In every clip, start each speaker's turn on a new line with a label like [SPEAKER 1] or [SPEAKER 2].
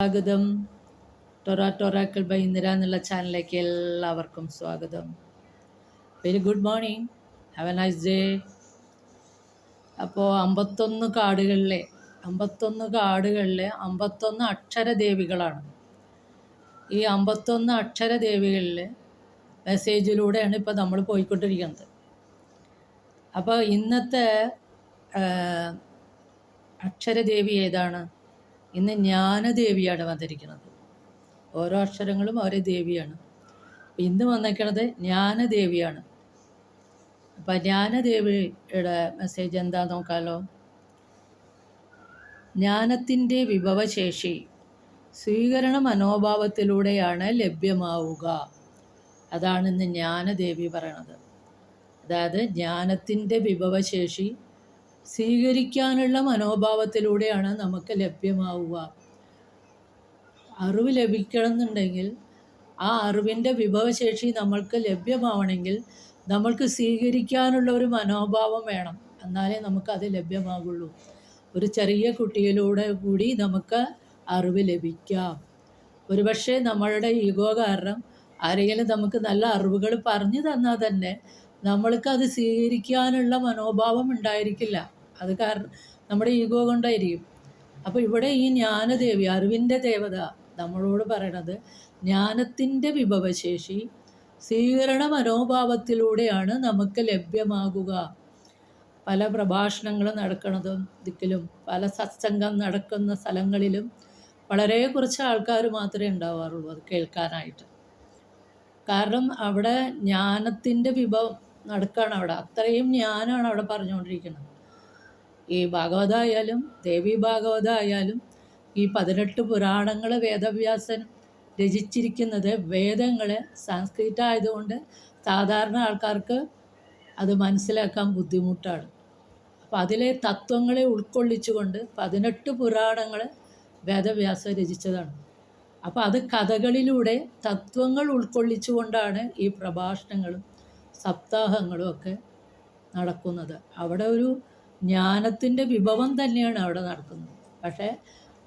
[SPEAKER 1] സ്വാഗതം. ടൊറാക്കൾ ബൈ ഇന്ദിര എന്നുള്ള ചാനലിലേക്ക് എല്ലാവർക്കും സ്വാഗതം. Very good morning, have A nice day. അപ്പോൾ 51 കാടുകളിലെ 51 അക്ഷരദേവികളാണ്. ഈ 51 അക്ഷരദേവികളിലെ മെസ്സേജിലൂടെയാണ് ഇപ്പോൾ നമ്മൾ പോയിക്കൊണ്ടിരിക്കുന്നത്. അപ്പോൾ ഇന്നത്തെ അക്ഷരദേവി ഏതാണ്? ഇന്ന് ജ്ഞാനദേവിയാണ് വന്നിരിക്കുന്നത്. ഓരോ അക്ഷരങ്ങളും ഓരോ ദേവിയാണ്. ഇന്ന് വന്നിരിക്കുന്നത് ജ്ഞാനദേവിയാണ്. അപ്പം ജ്ഞാനദേവിയുടെ മെസ്സേജ് എന്താ നോക്കാലോ. ജ്ഞാനത്തിൻ്റെ വിഭവശേഷി സ്വീകരണ മനോഭാവത്തിലൂടെയാണ് ലഭ്യമാവുക. അതാണ് ഇന്ന് ജ്ഞാനദേവി പറയണത്. അതായത് ജ്ഞാനത്തിൻ്റെ വിഭവശേഷി സ്വീകരിക്കാനുള്ള മനോഭാവത്തിലൂടെയാണ് നമുക്ക് ലഭ്യമാവുക. അറിവ് ലഭിക്കണം എന്നുണ്ടെങ്കിൽ ആ അറിവിൻ്റെ വിഭവശേഷി നമ്മൾക്ക് ലഭ്യമാവണമെങ്കിൽ നമ്മൾക്ക് സ്വീകരിക്കാനുള്ള ഒരു മനോഭാവം വേണം. എന്നാലേ നമുക്കത് ലഭ്യമാകുള്ളൂ. ഒരു ചെറിയ കുട്ടിയിലൂടെ കൂടി നമുക്ക് അറിവ് ലഭിക്കാം. ഒരുപക്ഷെ നമ്മളുടെ ഈഗോ കാരണം ആരെങ്കിലും നമുക്ക് നല്ല അറിവുകൾ പറഞ്ഞു തന്നാൽ തന്നെ നമ്മൾക്കത് സ്വീകരിക്കാനുള്ള മനോഭാവം ഉണ്ടായിരിക്കില്ല. അത് കാരണം നമ്മുടെ ഈഗോ കൊണ്ടായിരിക്കും. അപ്പോൾ ഇവിടെ ഈ ജ്ഞാനദേവി, അറിവിൻ്റെ ദേവത നമ്മളോട് പറയണത് ജ്ഞാനത്തിൻ്റെ വിഭവശേഷി സ്വീകരണ മനോഭാവത്തിലൂടെയാണ് നമുക്ക് ലഭ്യമാകുക. പല പ്രഭാഷണങ്ങൾ നടക്കുന്നതും ദിക്കിലും പല സത്സംഗം നടക്കുന്ന സ്ഥലങ്ങളിലും വളരെ കുറച്ച് ആൾക്കാർ മാത്രമേ ഉണ്ടാവാറുള്ളൂ അത് കേൾക്കാനായിട്ട്. കാരണം അവിടെ ജ്ഞാനത്തിൻ്റെ വിഭവം നടക്കുകയാണ്. അവിടെ അത്രയും ജ്ഞാനമാണ് അവിടെ പറഞ്ഞുകൊണ്ടിരിക്കുന്നത്. ഈ ഭാഗവതമായാലും ദേവി ഭാഗവതമായാലും ഈ 18 പുരാണങ്ങൾ വേദവ്യാസൻ രചിച്ചിരിക്കുന്നത് വേദങ്ങൾ സംസ്കൃതം ആയതുകൊണ്ട് സാധാരണ ആൾക്കാർക്ക് അത് മനസ്സിലാക്കാൻ ബുദ്ധിമുട്ടാണ്. അപ്പോൾ അതിലെ തത്വങ്ങളെ ഉൾക്കൊള്ളിച്ചുകൊണ്ട് 18 പുരാണങ്ങൾ വേദവ്യാസൻ രചിച്ചതാണ്. അപ്പോൾ അത് കഥകളിലൂടെ തത്വങ്ങൾ ഉൾക്കൊള്ളിച്ചുകൊണ്ടാണ് ഈ പ്രഭാഷണങ്ങളും സപ്താഹങ്ങളും ഒക്കെ നടക്കുന്നത്. അവിടെ ഒരു ജ്ഞാനത്തിൻ്റെ വിഭവം തന്നെയാണ് അവിടെ നടക്കുന്നത്. പക്ഷേ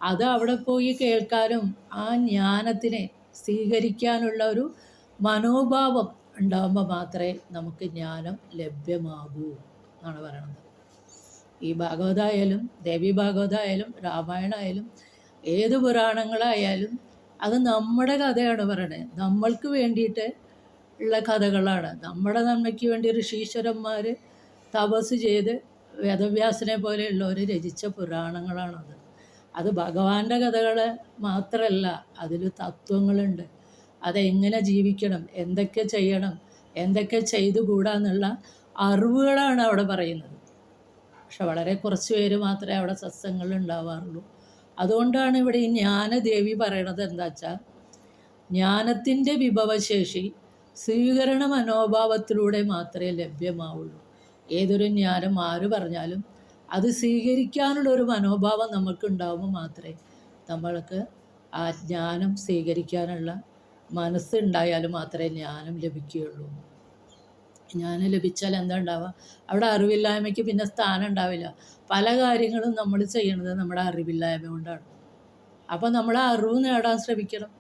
[SPEAKER 1] അത് അവിടെ പോയി കേൾക്കാനും ആ ജ്ഞാനത്തിനെ സ്വീകരിക്കാനുള്ള ഒരു മനോഭാവം ഉണ്ടാകുമ്പോൾ മാത്രമേ നമുക്ക് ജ്ഞാനം ലഭ്യമാകൂ എന്നാണ് പറയണത്. ഈ ഭാഗവതമായാലും ദേവി ഭാഗവതമായാലും രാമായണമായാലും ഏത് പുരാണങ്ങളായാലും അത് നമ്മുടെ കഥയാണ് പറയണത്. നമ്മൾക്ക് വേണ്ടിയിട്ട് ഉള്ള കഥകളാണ്. നമ്മുടെ നന്മയ്ക്ക് വേണ്ടി ഋഷീശ്വരന്മാർ തപസ് ചെയ്ത് വേദവ്യാസനെ പോലെയുള്ളവർ രചിച്ച പുരാണങ്ങളാണത്. അത് ഭഗവാന്റെ കഥകൾ മാത്രമല്ല, അതിൽ തത്വങ്ങളുണ്ട്. അതെങ്ങനെ ജീവിക്കണം, എന്തൊക്കെ ചെയ്യണം, എന്തൊക്കെ ചെയ്തുകൂടാന്നുള്ള അറിവുകളാണ് അവിടെ പറയുന്നത്. പക്ഷെ വളരെ കുറച്ച് പേര് മാത്രമേ അവിടെ സത്സംഗങ്ങൾ ഉണ്ടാവാറുള്ളൂ. അതുകൊണ്ടാണ് ഇവിടെ ഈ ജ്ഞാനദേവി പറയണത് എന്താ വെച്ചാൽ ജ്ഞാനത്തിൻ്റെ വിഭവശേഷി സ്വീകരണ മനോഭാവത്തിലൂടെ മാത്രമേ ലഭ്യമാവുള്ളൂ. ഏതൊരു ജ്ഞാനം ആര് പറഞ്ഞാലും അത് സ്വീകരിക്കാനുള്ള ഒരു മനോഭാവം നമുക്കുണ്ടാകുമ്പോൾ മാത്രമേ നമ്മൾക്ക് ആ ജ്ഞാനം സ്വീകരിക്കാനുള്ള മനസ്സുണ്ടായാലും മാത്രമേ ജ്ഞാനം ലഭിക്കുകയുള്ളൂ. ജ്ഞാനം ലഭിച്ചാൽ എന്താ ഉണ്ടാവുക? അവിടെ അറിവില്ലായ്മയ്ക്ക് പിന്നെ സ്ഥാനം ഉണ്ടാവില്ല. പല കാര്യങ്ങളും നമ്മൾ ചെയ്യണത് നമ്മുടെ അറിവില്ലായ്മ കൊണ്ടാണ്. അപ്പോൾ നമ്മൾ ആ അറിവ് നേടാൻ ശ്രമിക്കണം.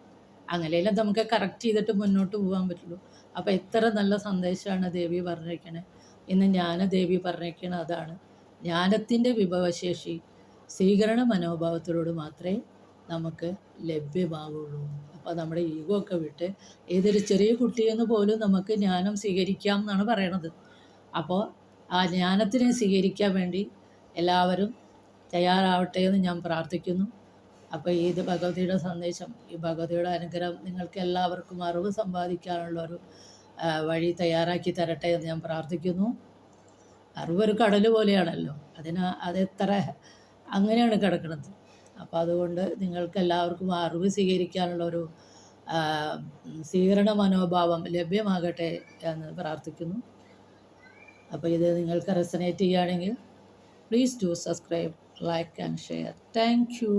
[SPEAKER 1] അങ്ങനെയെല്ലാം നമുക്ക് കറക്റ്റ് ചെയ്തിട്ട് മുന്നോട്ട് പോകാൻ പറ്റുള്ളൂ. അപ്പോൾ എത്ര നല്ല സന്ദേശമാണ് ദേവി പറഞ്ഞിരിക്കണേ. ഇന്ന് ജ്ഞാനദേവി പറഞ്ഞിരിക്കണത് അതാണ്. ജ്ഞാനത്തിൻ്റെ വിഭവശേഷി സ്വീകരണ മനോഭാവത്തിലൂടെ മാത്രമേ നമുക്ക് ലഭ്യമാവുള്ളൂ. അപ്പോൾ നമ്മുടെ ഈഗോ ഒക്കെ വിട്ട് ഏതൊരു ചെറിയ കുട്ടിയെന്ന് പോലും നമുക്ക് ജ്ഞാനം സ്വീകരിക്കാം എന്നാണ് പറയണത്. അപ്പോൾ ആ ജ്ഞാനത്തിനെ സ്വീകരിക്കാൻ വേണ്ടി എല്ലാവരും തയ്യാറാവട്ടെ എന്ന് ഞാൻ പ്രാർത്ഥിക്കുന്നു. അപ്പോൾ ഇത് ഭഗവതിയുടെ സന്ദേശം, ഈ ഭഗവതിയുടെ അനുഗ്രഹം നിങ്ങൾക്ക് എല്ലാവർക്കും അറിവ് സമ്പാദിക്കാനുള്ളൊരു വഴി തയ്യാറാക്കി തരട്ടെ എന്ന് ഞാൻ പ്രാർത്ഥിക്കുന്നു. അറിവൊരു കടൽ പോലെയാണല്ലോ, അതെത്ര അങ്ങനെയാണ് കിടക്കുന്നത്. അപ്പോൾ അതുകൊണ്ട് നിങ്ങൾക്ക് എല്ലാവർക്കും അറിവ് സ്വീകരിക്കാനുള്ളൊരു സ്വീകരണ മനോഭാവം ലഭ്യമാകട്ടെ എന്ന് പ്രാർത്ഥിക്കുന്നു. അപ്പോൾ ഇത് നിങ്ങൾക്ക് റെസനേറ്റ് ചെയ്യുകയാണെങ്കിൽ please do subscribe, like and share. Thank you.